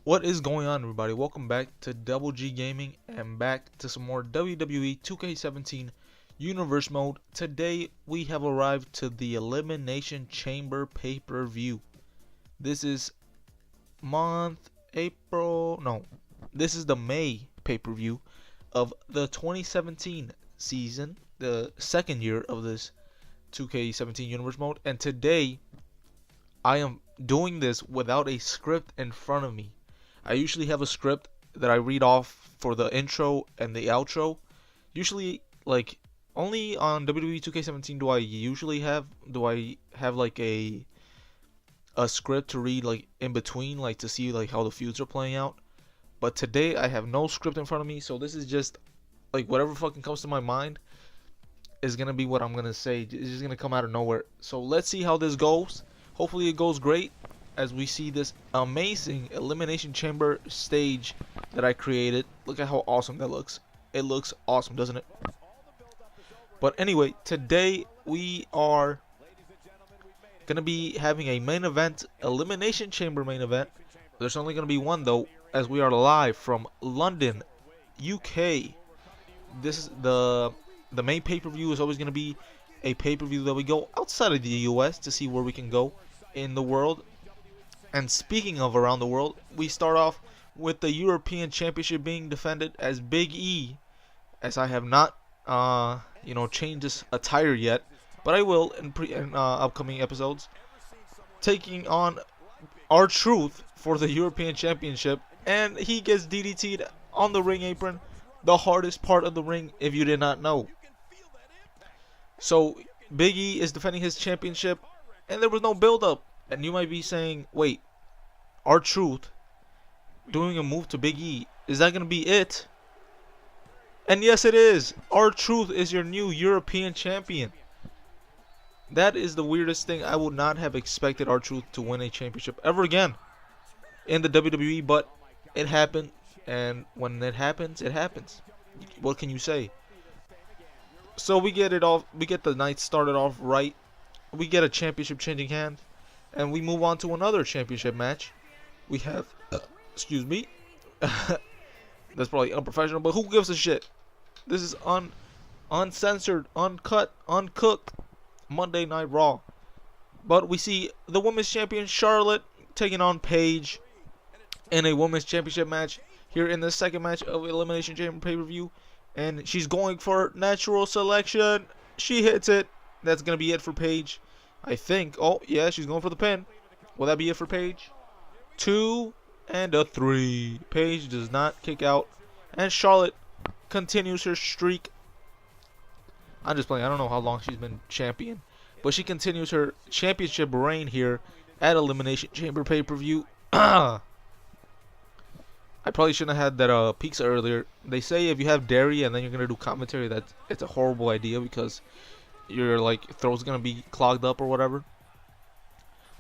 What is going on, everybody? Welcome back to Double G Gaming and back to some more WWE 2K17 Universe Mode. Today we have arrived to the Elimination Chamber pay-per-view. This is this is the May pay-per-view of the 2017 season, the second year of this 2K17 Universe Mode, and today I am doing this without a script in front of me. I usually have a script that I read off for the intro and the outro. Usually, like, only on WWE 2K17 do I have like a script to read like in between, like to see like how the feuds are playing out. But today I have no script in front of me, so this is just like whatever fucking comes to my mind is gonna be what I'm gonna say. It's just gonna come out of nowhere. So let's see how this goes. Hopefully it goes great as we see this amazing Elimination Chamber stage that I created. Look at how awesome that looks. It looks awesome, doesn't it? But anyway, today we are gonna be having a main event, Elimination Chamber main event. There's only gonna be one though, as we are live from London, UK. This is the main pay-per-view is always gonna be a pay-per-view that we go outside of the US to see where we can go in the world. And speaking of around the world, we start off with the European Championship being defended as Big E, as I have not changed this attire yet, but I will in upcoming episodes, taking on R-Truth for the European Championship, and he gets DDT'd on the ring apron, the hardest part of the ring if you did not know. So Big E is defending his championship and there was no build up. And you might be saying, wait, R-Truth doing a move to Big E, is that going to be it? And yes, it is. R-Truth is your new European champion. That is the weirdest thing. I would not have expected R-Truth to win a championship ever again in the WWE, but it happened. And when it happens, it happens. What can you say? So we get the night started off right. We get a championship changing hand. And we move on to another championship match. We have, excuse me, that's probably unprofessional, but who gives a shit? This is uncensored, uncut, uncooked Monday Night Raw. But we see the women's champion Charlotte taking on Paige in a women's championship match here in the second match of Elimination Chamber pay-per-view. And she's going for natural selection. She hits it. That's going to be it for Paige, I think. Oh, yeah, she's going for the pin. Will that be it for Paige? 2 and a 3. Paige does not kick out. And Charlotte continues her streak. I'm just playing. I don't know how long she's been champion, but she continues her championship reign here at Elimination Chamber pay-per-view. I probably shouldn't have had that pizza earlier. They say if you have dairy and then you're going to do commentary, that it's a horrible idea because your throat's gonna be clogged up or whatever.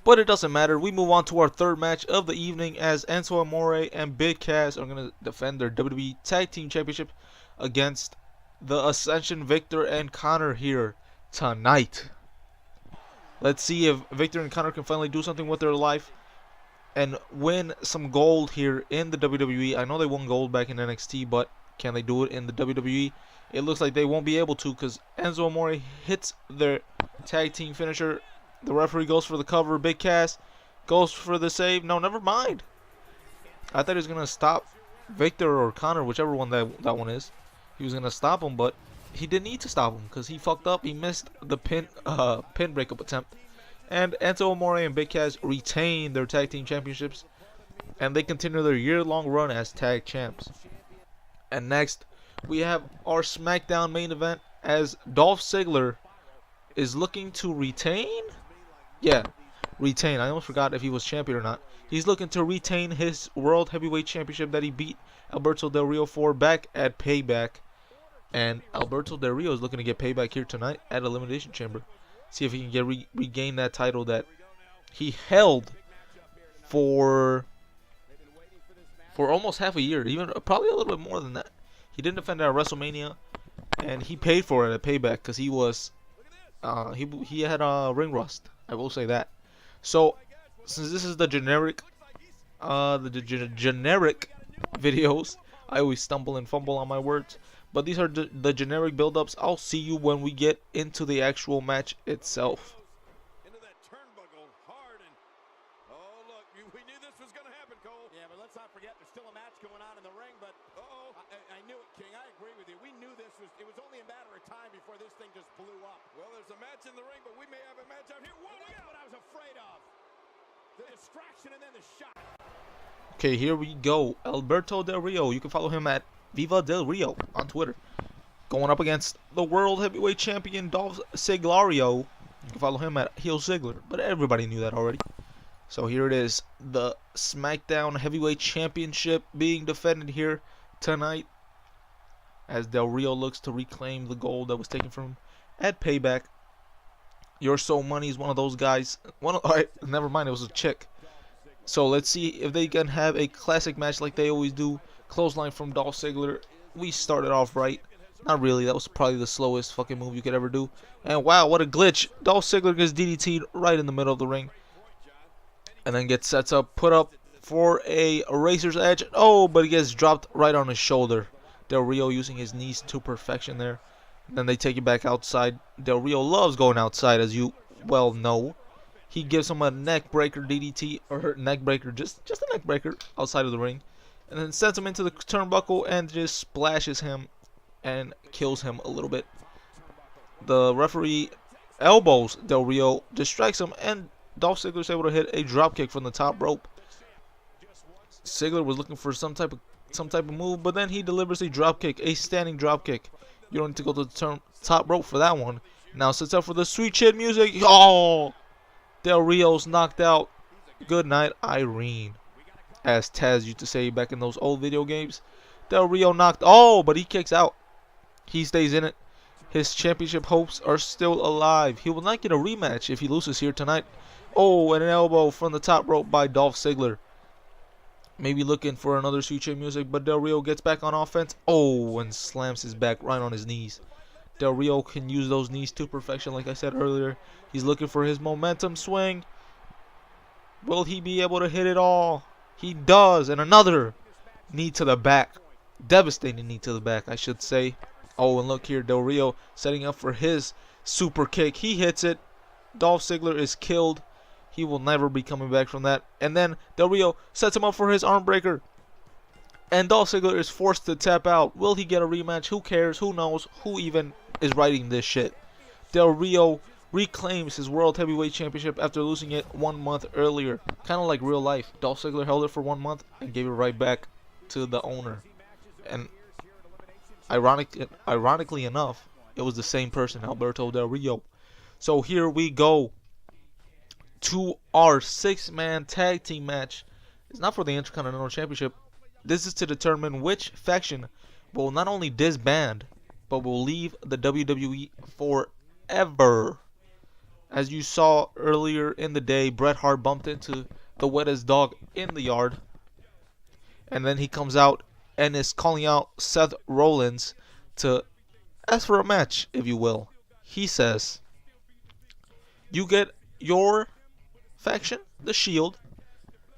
But it doesn't matter. We move on to our third match of the evening as Enzo Amore and Big Cass are gonna defend their WWE Tag Team Championship against the Ascension, Victor and Connor here tonight. Let's see if Victor and Connor can finally do something with their life and win some gold here in the WWE. I know they won gold back in NXT, but can they do it in the WWE? It looks like they won't be able to because Enzo Amore hits their tag team finisher. The referee goes for the cover. Big Cass goes for the save. No, never mind. I thought he was going to stop Victor or Connor, whichever one that one is. He was going to stop him, but he didn't need to stop him because he fucked up. He missed the pin breakup attempt. And Enzo Amore and Big Cass retain their tag team championships. And they continue their year-long run as tag champs. And next, we have our SmackDown main event as Dolph Ziggler is looking to retain. Yeah, retain. I almost forgot if he was champion or not. He's looking to retain his World Heavyweight Championship that he beat Alberto Del Rio for back at Payback. And Alberto Del Rio is looking to get payback here tonight at Elimination Chamber. See if he can regain that title that he held for almost half a year, even probably a little bit more than that. He didn't defend it at WrestleMania, and he paid for it at Payback because he was he had ring rust. I will say that. So since this is the generic generic videos. I always stumble and fumble on my words, but these are the generic build-ups. I'll see you when we get into the actual match itself. Into that turnbuckle hard, and oh look, we knew this was going to happen, Cole. Yeah, but let's not forget there's still a match going on in the ring. But I knew it, King. I agree with you. We knew this was. It was only a matter of time before this thing just blew up. Well, there's a match in the ring, but we may have a match out here. Whoa, look out! What I was afraid of. The distraction and then the shot. Okay, here we go. Alberto Del Rio. You can follow him at Viva Del Rio on Twitter. Going up against the World Heavyweight Champion Dolph Ziggler. You can follow him at Heel Ziggler, but everybody knew that already. So here it is, the SmackDown Heavyweight Championship being defended here tonight, as Del Rio looks to reclaim the gold that was taken from him at Payback. Your Soul Money is one of those guys. Alright, never mind, it was a chick. So let's see if they can have a classic match like they always do. Clothesline from Dolph Ziggler. We started off right. Not really, that was probably the slowest fucking move you could ever do. And wow, what a glitch. Dolph Ziggler gets DDT'd right in the middle of the ring. And then gets sets up, put up for a Razor's Edge. Oh, but he gets dropped right on his shoulder. Del Rio using his knees to perfection there. And then they take it back outside. Del Rio loves going outside, as you well know. He gives him a neck breaker DDT, or neck breaker, just a neck breaker outside of the ring. And then sends him into the turnbuckle and just splashes him and kills him a little bit. The referee elbows Del Rio, distracts him, and Dolph Ziggler is able to hit a dropkick from the top rope. Ziggler was looking for some type of move, but then he delivers a dropkick, a standing dropkick. You don't need to go to the top rope for that one. Now sets up for the sweet chin music. Oh! Del Rio's knocked out. Good night, Irene, as Taz used to say back in those old video games. Del Rio knocked. Oh, but he kicks out. He stays in it. His championship hopes are still alive. He will not get a rematch if he loses here tonight. Oh, and an elbow from the top rope by Dolph Ziggler. Maybe looking for another sweet chin music, but Del Rio gets back on offense. Oh, and slams his back right on his knees. Del Rio can use those knees to perfection, like I said earlier. He's looking for his momentum swing. Will he be able to hit it all? He does, and another knee to the back. Devastating knee to the back, I should say. Oh, and look here, Del Rio setting up for his super kick. He hits it. Dolph Ziggler is killed. He will never be coming back from that. And then Del Rio sets him up for his arm breaker. And Dolph Ziggler is forced to tap out. Will he get a rematch? Who cares? Who knows? Who even is writing this shit? Del Rio reclaims his World Heavyweight Championship after losing it 1 month earlier. Kind of like real life. Dolph Ziggler held it for 1 month and gave it right back to the owner. And ironically enough, it was the same person, Alberto Del Rio. So here we go to our 6-man tag team match. It's not for the Intercontinental Championship. This is to determine which faction will not only disband, but will leave the WWE forever. As you saw earlier in the day, Bret Hart bumped into the wettest dog in the yard. And then he comes out and is calling out Seth Rollins to ask for a match, if you will. He says, you get your faction, the Shield,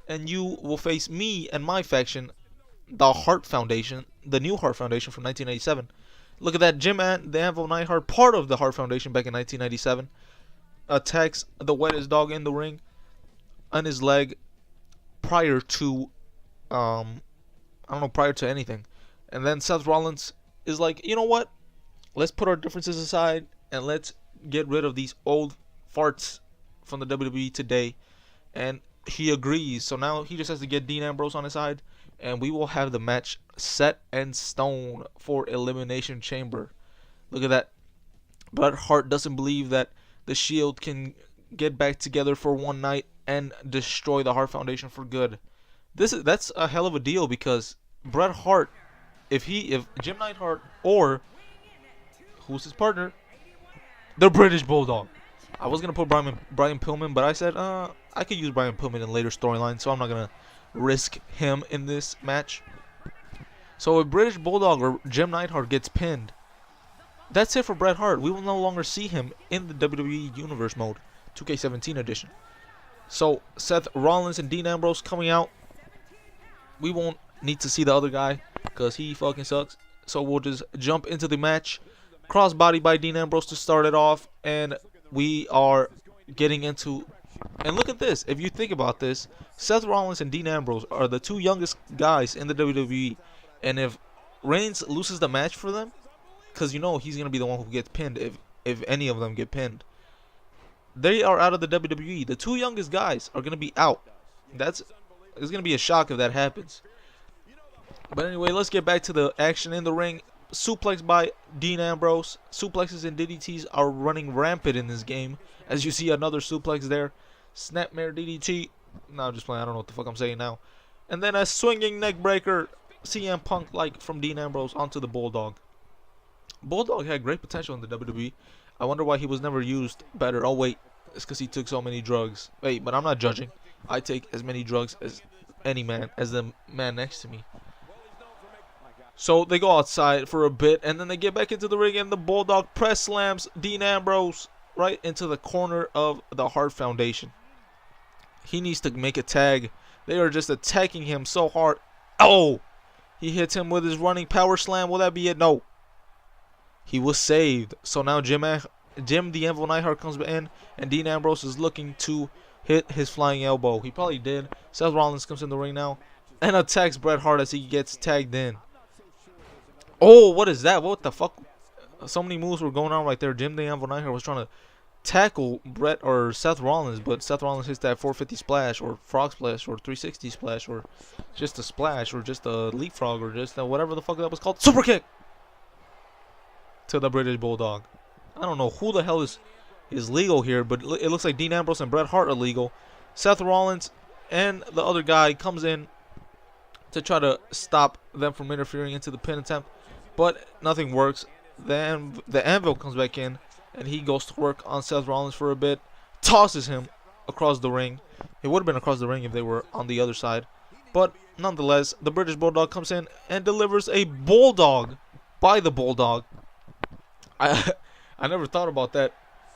and you will face me and my faction, the Hart Foundation, the new Hart Foundation from 1997. Look at that, Jim and the Anvil Neidhart, part of the Hart Foundation back in 1997, attacks the wettest dog in the ring on his leg prior to, prior to anything. And then Seth Rollins is like, you know what? Let's put our differences aside and let's get rid of these old farts from the WWE today. And he agrees. So now he just has to get Dean Ambrose on his side, and we will have the match set in stone for Elimination Chamber. Look at that. Bret Hart doesn't believe that the Shield can get back together for one night and destroy the Hart Foundation for good. That's a hell of a deal, because Bret Hart, if Jim Neidhart, or who's his partner, the British Bulldog. I was gonna put Brian Pillman, but I said I could use Brian Pillman in later storylines, so I'm not gonna risk him in this match. So if British Bulldog or Jim Neidhart gets pinned, that's it for Bret Hart. We will no longer see him in the WWE Universe mode, 2K17 edition. So Seth Rollins and Dean Ambrose coming out we won't need to see the other guy because he fucking sucks. So we'll just jump into the match. Crossbody by Dean Ambrose to start it off, and we are getting into. And look at this. If you think about this, Seth Rollins and Dean Ambrose are the two youngest guys in the WWE, and if Reigns loses the match for them, because you know he's gonna be the one who gets pinned if any of them get pinned, they are out of the WWE. The two youngest guys are gonna be out. It's gonna be a shock if that happens. But anyway, let's get back to the action in the ring. Suplex by Dean Ambrose. Suplexes and DDTs are running rampant in this game. As you see, another suplex there. Snapmare DDT. No, I'm just playing. I don't know what the fuck I'm saying now. And then a swinging neck breaker. CM Punk like from Dean Ambrose onto the Bulldog. Bulldog had great potential in the WWE. I wonder why he was never used better. Oh wait, it's because he took so many drugs. Wait, but I'm not judging. I take as many drugs as any man, as the man next to me. So they go outside for a bit, and then they get back into the ring, and the Bulldog press slams Dean Ambrose right into the corner of the Hart Foundation. He needs to make a tag. They are just attacking him so hard. Oh! He hits him with his running power slam. Will that be it? No. He was saved. So now Jim the Anvil Neidhart comes in, and Dean Ambrose is looking to hit his flying elbow. He probably did. Seth Rollins comes in the ring now and attacks Bret Hart as he gets tagged in. Oh, what is that? What the fuck? So many moves were going on right there. Jim the Anvil Neidhart was trying to tackle Bret or Seth Rollins, but Seth Rollins hits that 450 splash or frog splash or 360 splash or just a splash or just a leapfrog or just a whatever the fuck that was called. Super kick to the British Bulldog. I don't know who the hell is legal here, but it looks like Dean Ambrose and Bret Hart are legal. Seth Rollins and the other guy comes in to try to stop them from interfering into the pin attempt, but nothing works. Then the Anvil comes back in, and he goes to work on Seth Rollins for a bit, tosses him across the ring. It would have been across the ring if they were on the other side, but nonetheless, the British Bulldog comes in and delivers a Bulldog by the Bulldog. I never thought about that,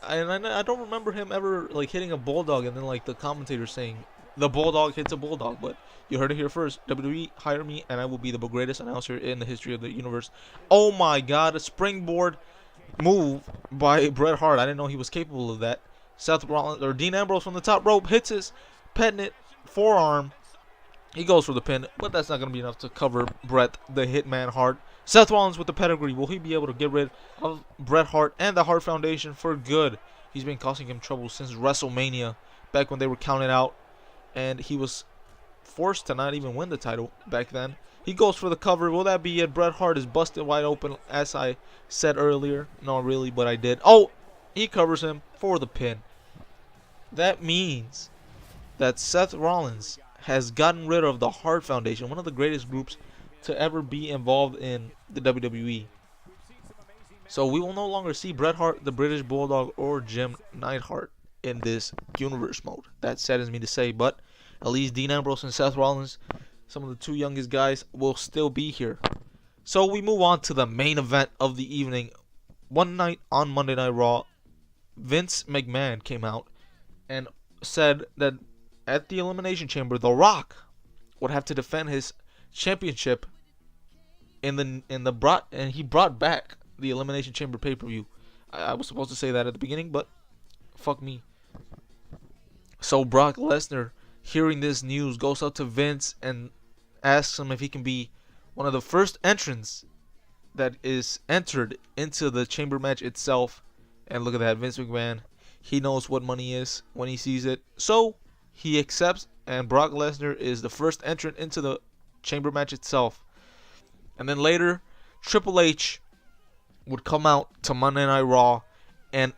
and I don't remember him ever like hitting a Bulldog and then like the commentator saying the Bulldog hits a Bulldog, but you heard it here first. WWE, hire me and I will be the greatest announcer in the history of the universe. Oh my god, a springboard move by Bret Hart. I didn't know he was capable of that. Seth Rollins or Dean Ambrose from the top rope hits his penitent forearm. He goes for the pin, but that's not going to be enough to cover Bret the Hitman Hart. Seth Rollins with the pedigree. Will he be able to get rid of Bret Hart and the Hart Foundation for good? He's been causing him trouble since WrestleMania, back when they were counted out, and he was forced to not even win the title back then. He goes for the cover. Will that be it? Bret Hart is busted wide open, as I said earlier. No, really, but I did. Oh, he covers him for the pin. That means that Seth Rollins has gotten rid of the Hart Foundation, one of the greatest groups to ever be involved in the WWE. So we will no longer see Bret Hart, the British Bulldog, or Jim Neidhart in this universe mode. That saddens me to say, but at least Dean Ambrose and Seth Rollins, some of the two youngest guys, will still be here. So we move on to the main event of the evening. One night on Monday Night Raw, Vince McMahon came out and said that at the Elimination Chamber, The Rock would have to defend his championship and he brought back the Elimination Chamber pay-per-view. I was supposed to say that at the beginning, but fuck me. So Brock Lesnar, hearing this news, goes up to Vince and asks him if he can be one of the first entrants that is entered into the chamber match itself. And look at that, Vince McMahon, he knows what money is when he sees it. So he accepts, and Brock Lesnar is the first entrant into the chamber match itself. And then later, Triple H would come out to Monday Night Raw and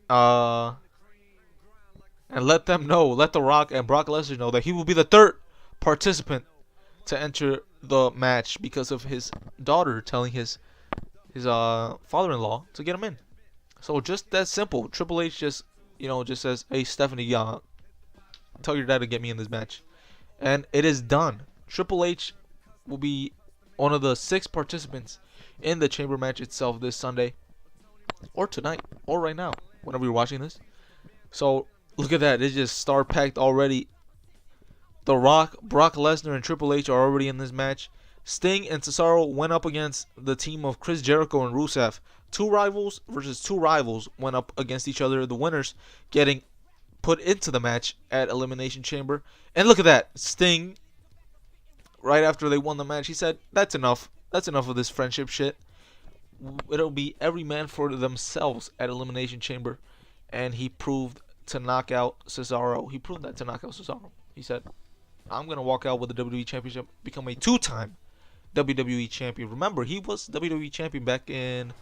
let them know, let The Rock and Brock Lesnar know that he will be the third participant to enter the match because of his daughter telling his father-in-law to get him in. So just that simple. Triple H just says, "Hey Stephanie, tell your dad to get me in this match," and it is done. Triple H will be one of the 6 participants in the chamber match itself this Sunday, or tonight, or right now, whenever you're watching this. So look at that, it's just star packed already. The Rock, Brock Lesnar, and Triple H are already in this match. Sting and Cesaro went up against the team of Chris Jericho and Rusev. Two rivals versus two rivals went up against each other. The winners getting put into the match at Elimination Chamber. And look at that. Sting, right after they won the match, he said, that's enough. That's enough of this friendship shit. It'll be every man for themselves at Elimination Chamber. And he proved to knock out Cesaro. He proved that to knock out Cesaro. He said, I'm going to walk out with the WWE Championship, become a two-time WWE Champion. Remember, he was WWE Champion back in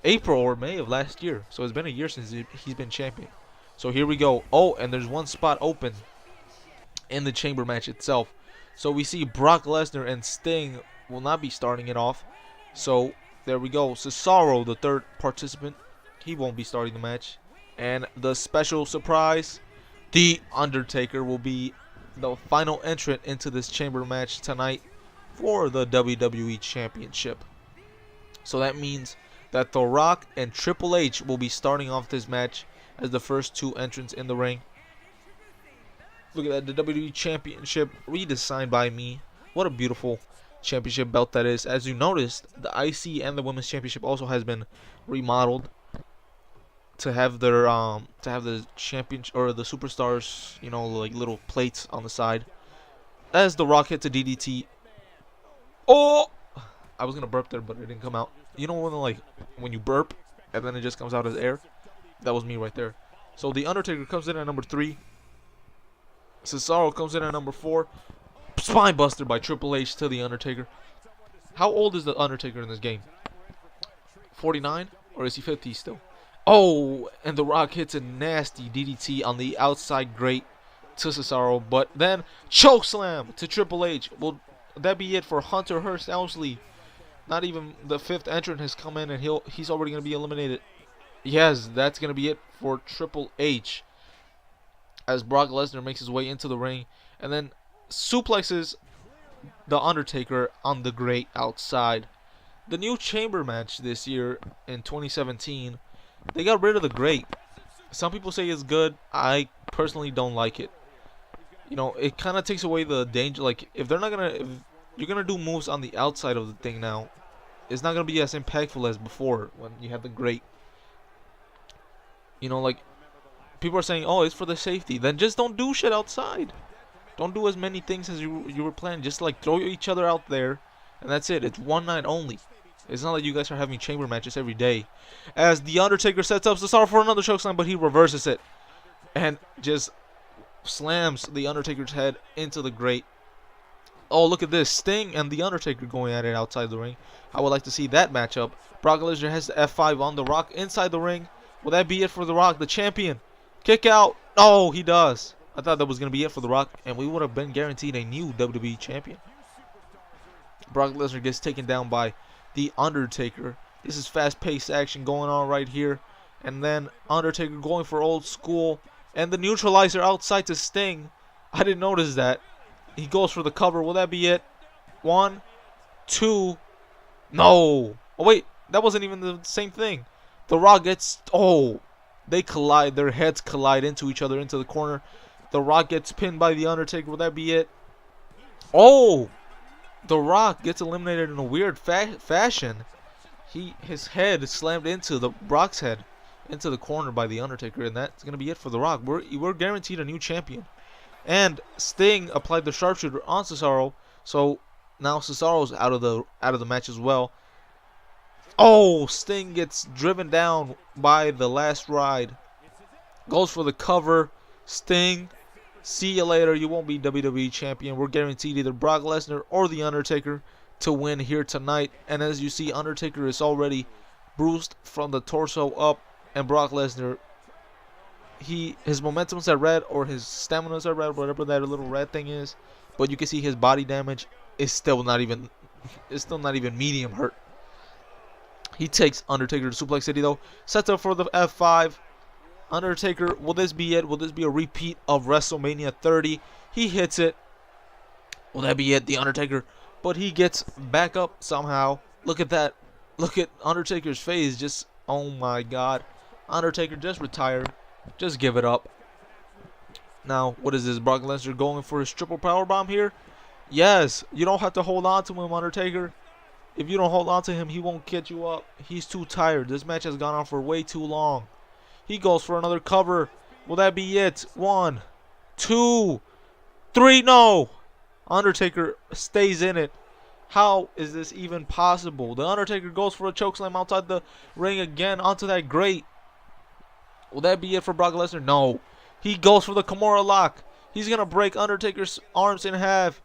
April or May of last year. So it's been a year since he's been champion. So here we go. Oh, and there's one spot open in the chamber match itself. So we see Brock Lesnar and Sting will not be starting it off. So there we go. Cesaro, the third participant, he won't be starting the match. And the special surprise, The Undertaker will be the final entrant into this chamber match tonight for the WWE Championship. So that means that The Rock and Triple H will be starting off this match as the first two entrants in the ring. Look at that, the WWE Championship redesigned by me. What a beautiful championship belt that is. As you noticed, the IC and the Women's Championship also has been remodeled to have their the champion or the superstars, you know, like little plates on the side. As The Rock hits a DDT. Oh, I was gonna burp there, but it didn't come out. You know when you burp and then it just comes out as air? That was me right there. So The Undertaker comes in at number 3. Cesaro comes in at number 4. Spine buster by Triple H to The Undertaker. How old is The Undertaker in this game? 49? Or is he 50 still? Oh, and The Rock hits a nasty DDT on the outside grate to Cesaro. But then chokeslam to Triple H. Will that be it for Hunter Hearst Helmsley? Not even the 5th entrant has come in and he's already going to be eliminated. Yes, that's going to be it for Triple H. As Brock Lesnar makes his way into the ring and then suplexes The Undertaker on the grate outside. The new chamber match this year in 2017, they got rid of the grate. Some people say it's good. I personally don't like it. You know, it kind of takes away the danger. Like, if you're gonna do moves on the outside of the thing now, it's not gonna be as impactful as before when you had the grate. You know, like, people are saying, oh, it's for the safety. Then just don't do shit outside. Don't do as many things as you were planning. Just like throw each other out there, and that's it. It's one night only. It's not like you guys are having chamber matches every day. As The Undertaker sets up Cesaro for another chokeslam, but he reverses it and just slams The Undertaker's head into the grate. Oh, look at this. Sting and The Undertaker going at it outside the ring. I would like to see that matchup. Brock Lesnar has the F5 on The Rock inside the ring. Will that be it for The Rock, the champion? Kick out. Oh, he does. I thought that was going to be it for The Rock, and we would have been guaranteed a new WWE champion. Brock Lesnar gets taken down by The Undertaker. This is fast-paced action going on right here. And then Undertaker going for old school. And the neutralizer outside to Sting. I didn't notice that. He goes for the cover. Will that be it? 1, 2. No. Oh, wait. That wasn't even the same thing. The Rock gets... Oh. They collide. Their heads collide into each other into the corner. The Rock gets pinned by The Undertaker. Will that be it? Oh. The Rock gets eliminated in a weird fashion. His head slammed into the Brock's head into the corner by The Undertaker, and that's gonna be it for The Rock. We're guaranteed a new champion. And Sting applied the sharpshooter on Cesaro, so now Cesaro's out of the match as well. Oh, Sting gets driven down by the last ride. Goes for the cover. Sting, see you later. You won't be WWE champion. We're guaranteed either Brock Lesnar or The Undertaker to win here tonight. And as you see, Undertaker is already bruised from the torso up, and Brock Lesnar, his momentum's at red, or his stamina's at red, whatever that little red thing is. But you can see his body damage is still not even medium hurt. He takes Undertaker to Suplex City though. Sets up for the F5. Undertaker, will this be it? Will this be a repeat of WrestleMania 30? He hits it. Will that be it? The Undertaker. But he gets back up somehow. Look at that. Look at Undertaker's face. Just, oh my God. Undertaker, just retire. Just give it up. Now, what is this? Brock Lesnar going for his triple powerbomb here? Yes. You don't have to hold on to him, Undertaker. If you don't hold on to him, he won't get you up. He's too tired. This match has gone on for way too long. He goes for another cover. Will that be it? 1, 2, 3. No. Undertaker stays in it. How is this even possible? The Undertaker goes for a chokeslam outside the ring again onto that grate. Will that be it for Brock Lesnar? No. He goes for the Kimura lock. He's going to break Undertaker's arms in half.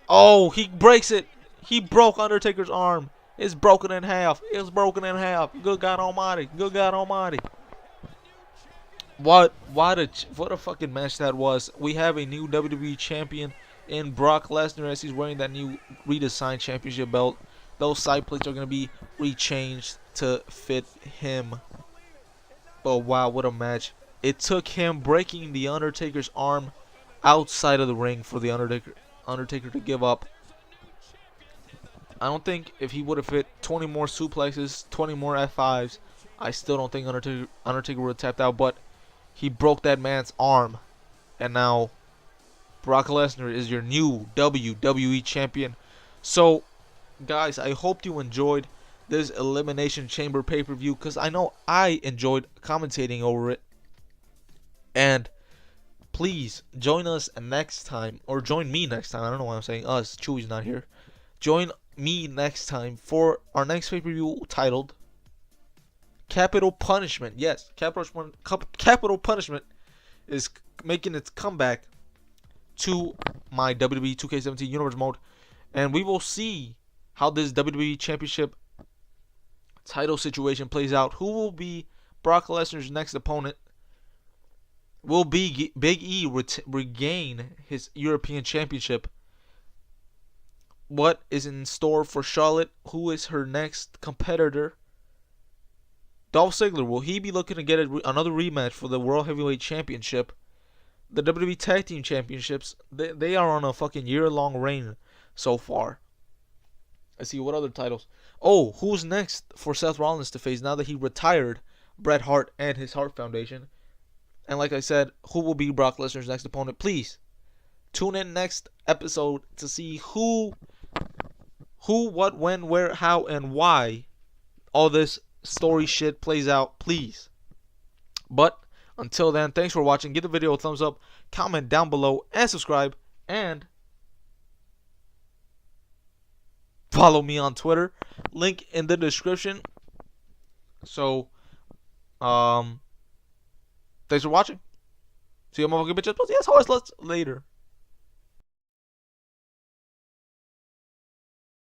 Oh, he breaks it. He broke Undertaker's arm. It's broken in half. It's broken in half. Good God Almighty. Good God Almighty. What a fucking match that was. We have a new WWE champion in Brock Lesnar as he's wearing that new redesigned championship belt. Those side plates are going to be rechanged to fit him. But wow, what a match. It took him breaking the Undertaker's arm outside of the ring for the Undertaker to give up. I don't think if he would have hit 20 more suplexes, 20 more F5s, I still don't think Undertaker would have tapped out. But he broke that man's arm. And now Brock Lesnar is your new WWE champion. So, guys, I hope you enjoyed this Elimination Chamber pay-per-view, because I know I enjoyed commentating over it. And please join us next time, or join me next time. I don't know why I'm saying us. Chewy's not here. Join me next time for our next pay-per-view titled Capital Punishment. Yes, Capital Punishment is making its comeback to my WWE 2K17 Universe mode, and we will see how this WWE Championship title situation plays out. Who will be Brock Lesnar's next opponent? Will Big E regain his European Championship? What is in store for Charlotte? Who is her next competitor? Dolph Ziggler, will he be looking to get another rematch for the World Heavyweight Championship? The WWE Tag Team Championships, they are on a fucking year-long reign so far. Let's see, what other titles? Oh, who's next for Seth Rollins to face now that he retired Bret Hart and his Hart Foundation? And like I said, who will be Brock Lesnar's next opponent? Please tune in next episode to see who, what, when, where, how, and why all this story shit plays out, please. But until then, thanks for watching. Give the video a thumbs up, comment down below, and subscribe. And follow me on Twitter. Link in the description. So, thanks for watching. See you motherfucking bitches. Yes, horse. Let's later.